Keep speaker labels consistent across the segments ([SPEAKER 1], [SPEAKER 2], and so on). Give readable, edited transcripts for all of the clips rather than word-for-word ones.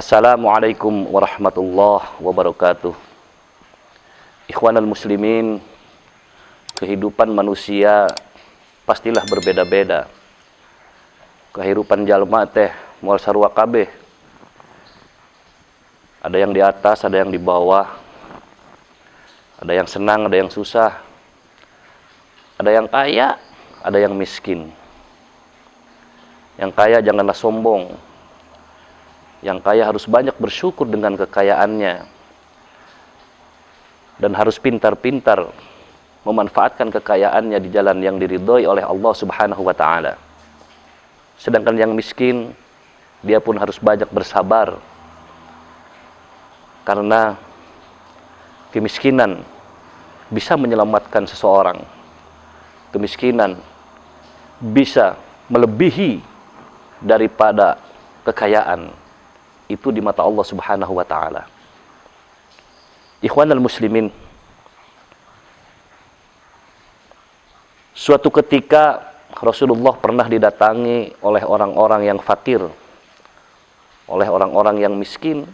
[SPEAKER 1] Assalamualaikum warahmatullahi wabarakatuh. Ikhwanal muslimin, kehidupan manusia pastilah berbeda-beda. Kehidupan jalma teh moal sarua kabeh. Ada yang di atas, ada yang di bawah. Ada yang senang, ada yang susah. Ada yang kaya, ada yang miskin. Yang kaya janganlah sombong. Yang kaya harus banyak bersyukur dengan kekayaannya. Dan harus pintar-pintar memanfaatkan kekayaannya di jalan yang diridhoi oleh Allah Subhanahu wa ta'ala. Sedangkan yang miskin, dia pun harus banyak bersabar. Karena kemiskinan bisa menyelamatkan seseorang. Kemiskinan bisa melebihi daripada kekayaan. Itu di mata Allah Subhanahu wa ta'ala. Ikhwanal muslimin, suatu ketika Rasulullah pernah didatangi oleh orang-orang yang fakir, oleh orang-orang yang miskin,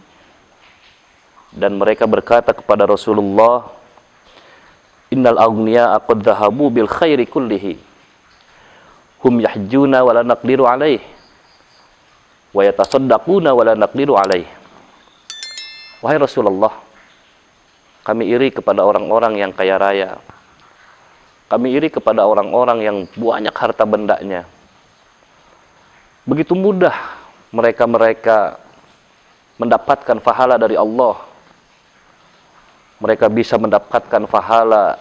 [SPEAKER 1] dan mereka berkata kepada Rasulullah, "Innal aghniya'a qad dhahabu bil khairi kullihi, hum yahjuna wa la naqdiru alaih, wa yatasaddaquna wa la naqdiru alaih." Wahai Rasulullah, kami iri kepada orang-orang yang kaya raya. Kami iri kepada orang-orang yang banyak harta bendanya. Begitu mudah mereka mendapatkan pahala dari Allah. Mereka bisa mendapatkan pahala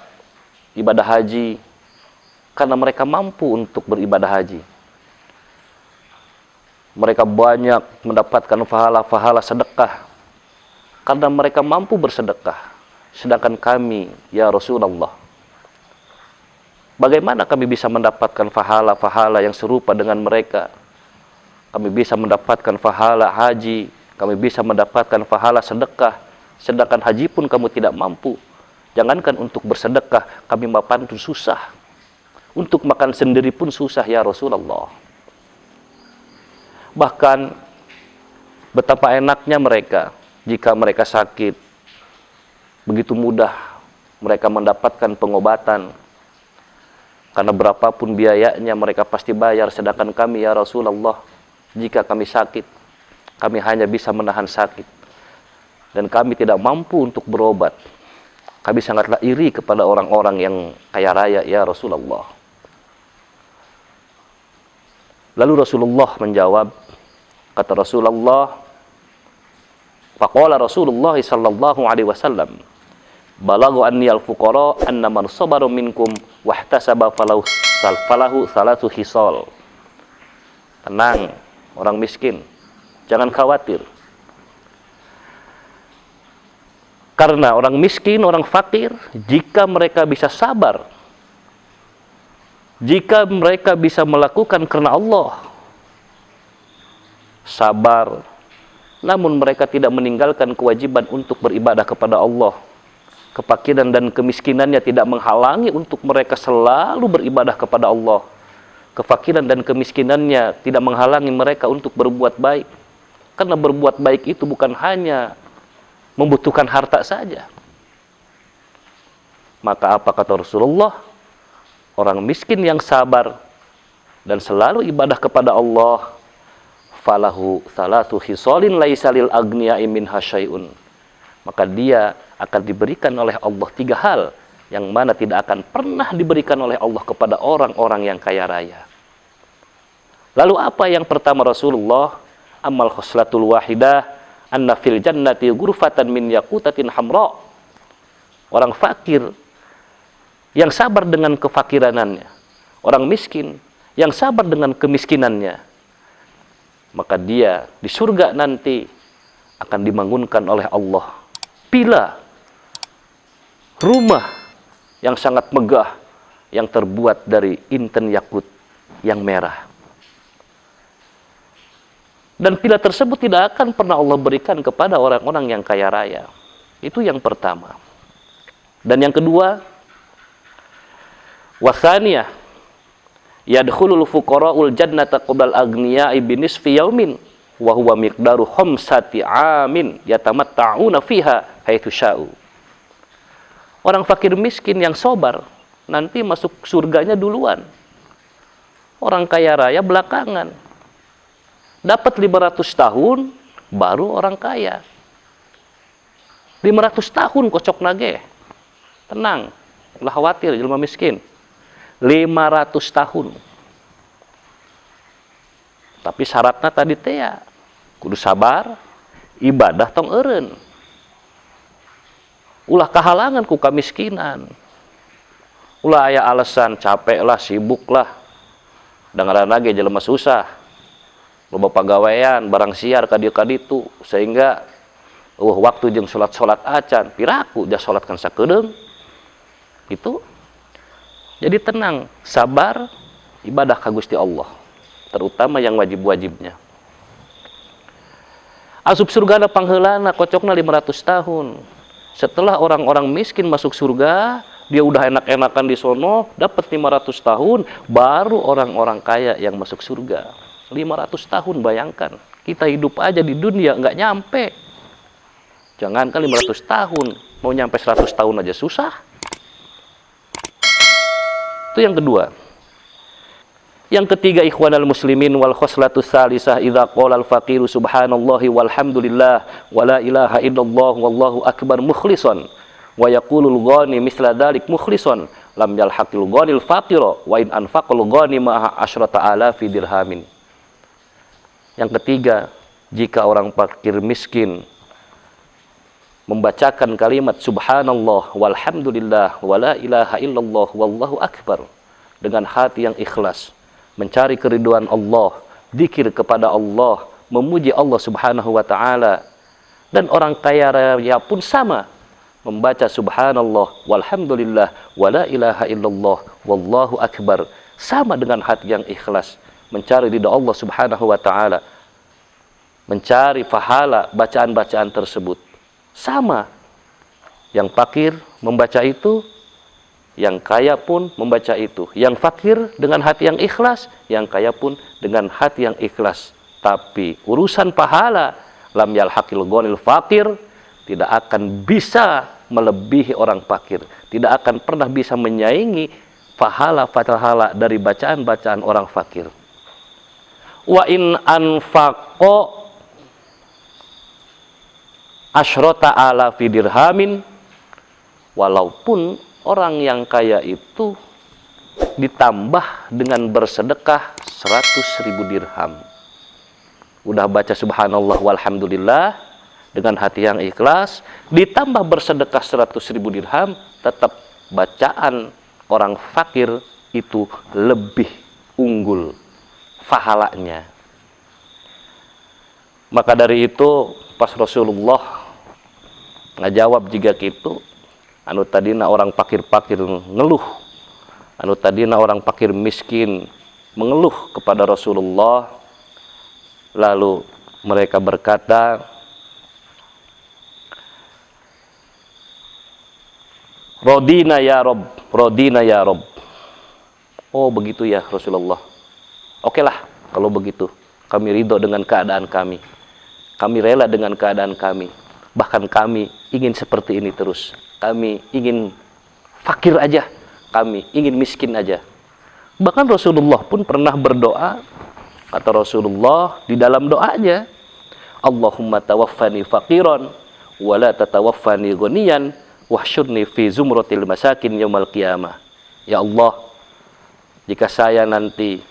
[SPEAKER 1] ibadah haji karena mereka mampu untuk beribadah haji. Mereka banyak mendapatkan pahala-pahala sedekah karena mereka mampu bersedekah. Sedangkan kami, ya Rasulullah, bagaimana kami bisa mendapatkan pahala-pahala yang serupa dengan mereka? Kami bisa mendapatkan pahala haji, kami bisa mendapatkan pahala sedekah, sedangkan haji pun kamu tidak mampu. Jangankan untuk bersedekah, kami mapan itu susah. Untuk makan sendiri pun susah, ya Rasulullah. Bahkan betapa enaknya mereka jika mereka sakit. Begitu mudah mereka mendapatkan pengobatan. Karena berapapun biayanya mereka pasti bayar. Sedangkan kami, ya Rasulullah, jika kami sakit, kami hanya bisa menahan sakit. Dan kami tidak mampu untuk berobat. Kami sangatlah iri kepada orang-orang yang kaya raya, ya Rasulullah. Lalu Rasulullah menjawab, kata Rasulullah, faqala Rasulullah sallallahu alaihi wasallam, balaghu anni al-fuqara anna man sabara minkum wahtasaba falahu salatu khisal. Tenang, orang miskin, jangan khawatir. Karena orang miskin, orang fakir, jika mereka bisa sabar, jika mereka bisa melakukan karena Allah, sabar, namun mereka tidak meninggalkan kewajiban untuk beribadah kepada Allah. Kefakiran dan kemiskinannya tidak menghalangi untuk mereka selalu beribadah kepada Allah. Kefakiran dan kemiskinannya tidak menghalangi mereka untuk berbuat baik. Karena berbuat baik itu bukan hanya membutuhkan harta saja. Maka apa kata Rasulullah? Orang miskin yang sabar dan selalu ibadah kepada Allah, falahu salatu khisalin laisa lil aghniya'i minha syai'un. Maka dia akan diberikan oleh Allah 3 hal yang mana tidak akan pernah diberikan oleh Allah kepada orang-orang yang kaya raya. Lalu apa yang pertama Rasulullah? Amal khoslatul wahidah anna fil jannati ghurfatan min yaqutatin hamra. Orang fakir yang sabar dengan kefakiranannya, orang miskin yang sabar dengan kemiskinannya, maka dia di surga nanti akan dibangunkan oleh Allah pila rumah yang sangat megah yang terbuat dari inten yakut yang merah. Dan pila tersebut tidak akan pernah Allah berikan kepada orang-orang yang kaya raya. Itu yang pertama. Dan yang kedua, wasaniyah, yadkhulul fuqara'ul jannata qabla al-aghniya'i binisfi yaumin wa huwa miqdaru khamsati amin yatamatta'una fiha haitsu sya'u. Orang fakir miskin yang sabar nanti masuk surganya duluan. Orang kaya raya belakangan. Dapat 500 tahun baru orang kaya. 500 tahun kocok nage. Tenang, lah khawatir jelema miskin. 500 tahun. Tapi syaratnya tadi teh ya kudu sabar, ibadah tong eureun. Ulah kahalangan ku kamiskinan. Ulah aya alasan capek lah, sibuk lah. Dangaranna ge jelema susah. Loba pagawean, barang siar ka dieu ka ditu sehingga waktu jeung salat acan piraku jah salatkan sakedeung. Itu. Jadi tenang, sabar, ibadah ka Gusti Allah. Terutama yang wajib-wajibnya. Asup surgana pangheulana kocokna 500 tahun. Setelah orang-orang miskin masuk surga, dia udah enak-enakan di sono, dapat 500 tahun, baru orang-orang kaya yang masuk surga. 500 tahun bayangkan. Kita hidup aja di dunia nggak nyampe. Jangankan 500 tahun, mau nyampe 100 tahun aja susah. Itu yang kedua. Yang ketiga, ikhwanal muslimin, wal khoslatu salisah idza qala al faqiru subhanallahi walhamdulillah wa la ilaha illallah wallahu akbar mukhlishan wa yaqulul ghani misla dzalik mukhlishan lam yalhaqil ghanil faqira wa in anfaqal ghani ma asyrata alafi dirhamin. Yang ketiga, jika orang fakir miskin membacakan kalimat subhanallah walhamdulillah wa la ilaha illallah wallahu akbar dengan hati yang ikhlas, mencari keriduan Allah, zikir kepada Allah, memuji Allah Subhanahu wa taala. Dan orang kaya raya pun sama, membaca subhanallah walhamdulillah wa la ilaha illallah wallahu akbar, sama dengan hati yang ikhlas, mencari ridha Allah Subhanahu wa taala, mencari pahala bacaan-bacaan tersebut. Sama. Yang fakir membaca itu, yang kaya pun membaca itu. Yang fakir dengan hati yang ikhlas, yang kaya pun dengan hati yang ikhlas. Tapi urusan pahala, lam yalhaqil ghanil fakir, tidak akan bisa melebihi orang fakir. Tidak akan pernah bisa menyaingi pahala dari bacaan-bacaan orang fakir. Wa in anfaqo asyrota alafi dirhamin, walaupun orang yang kaya itu ditambah dengan bersedekah 100.000 dirham. Udah baca subhanallah walhamdulillah dengan hati yang ikhlas, ditambah bersedekah 100.000 dirham, tetap bacaan orang fakir itu lebih unggul pahalanya. Maka dari itu pas Rasulullah ngajawab jika gitu, anu tadina orang fakir-fakir ngeluh, anu tadina orang fakir miskin mengeluh kepada Rasulullah, lalu mereka berkata, Rodina ya Rob, Rodina ya Rob. Oh begitu ya Rasulullah. Oke lah kalau begitu, kami ridho dengan keadaan kami, kami rela dengan keadaan kami, bahkan kami ingin seperti ini terus. Kami ingin fakir aja, kami ingin miskin aja. Bahkan Rasulullah pun pernah berdoa, kata Rasulullah di dalam doanya, Allahumma tawaffani faqiran wa la tatawaffani ghaniyan wahsyurni fi zumratil masakin yaumal qiyamah. Ya Allah, jika saya nanti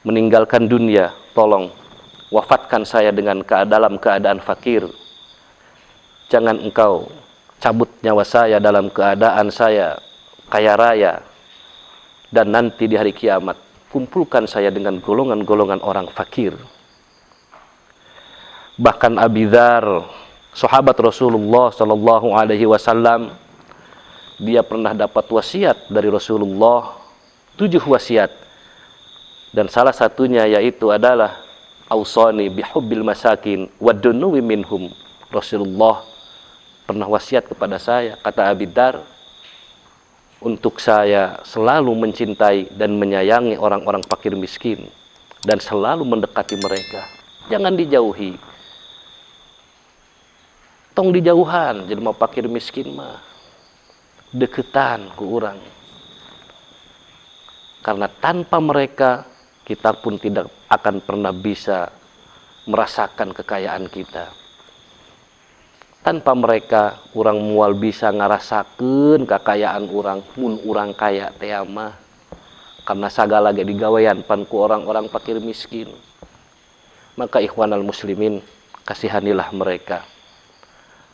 [SPEAKER 1] meninggalkan dunia, tolong wafatkan saya dalam keadaan fakir. Jangan engkau cabut nyawa saya dalam keadaan saya kaya raya, dan nanti di hari kiamat kumpulkan saya dengan golongan-golongan orang fakir. Bahkan Abi Dzar, sahabat Rasulullah sallallahu alaihi wasallam, dia pernah dapat wasiat dari Rasulullah, 7 wasiat, dan salah satunya yaitu adalah ausani bihubbil masakin wadunuwi minhum. Rasulullah pernah wasiat kepada saya, kata Abi Dzar, untuk saya selalu mencintai dan menyayangi orang-orang fakir miskin dan selalu mendekati mereka. Jangan dijauhi. Tong dijauhan, jadi mau fakir miskin mah. Deketan ku urang. Karena tanpa mereka, kita pun tidak akan pernah bisa merasakan kekayaan kita. Tanpa mereka, orang mual bisa ngarasakeun kekayaan orang, mun orang kaya teh mah. Karena sagala ge digawean pan ku orang-orang fakir miskin. Maka ikhwanal muslimin, kasihanilah mereka.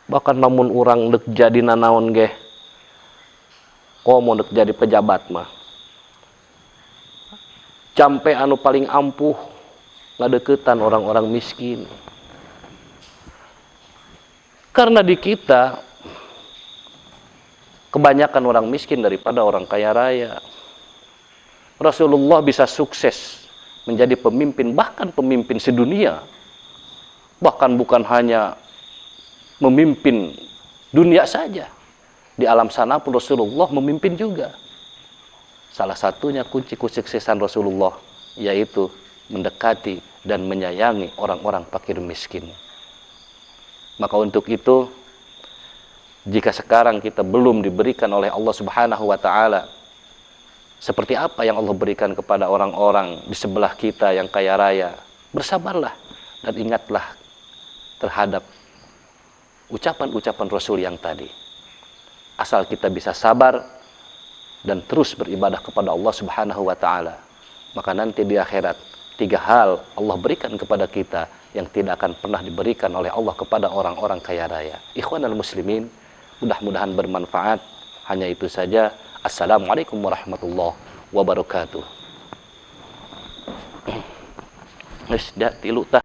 [SPEAKER 1] Bahkan namun orang dek jadi nanaon ge, komo dek jadi pejabat mah. Campe anu paling ampuh ngadeukeutan orang-orang miskin. Karena di kita kebanyakan orang miskin daripada orang kaya raya. Rasulullah bisa sukses menjadi pemimpin, bahkan pemimpin sedunia. Bahkan bukan hanya memimpin dunia saja. Di alam sana pun Rasulullah memimpin juga. Salah satunya kunci kesuksesan Rasulullah yaitu mendekati dan menyayangi orang-orang fakir miskin. Maka untuk itu, jika sekarang kita belum diberikan oleh Allah Subhanahu wa Ta'ala seperti apa yang Allah berikan kepada orang-orang di sebelah kita yang kaya raya, bersabarlah dan ingatlah terhadap ucapan-ucapan Rasul yang tadi. Asal kita bisa sabar dan terus beribadah kepada Allah Subhanahu wa Ta'ala, maka nanti di akhirat 3 hal Allah berikan kepada kita yang tidak akan pernah diberikan oleh Allah kepada orang-orang kaya raya. Ikhwanal muslimin, mudah-mudahan bermanfaat. Hanya itu saja. Assalamualaikum warahmatullahi wabarakatuh. Wis da tilu tah.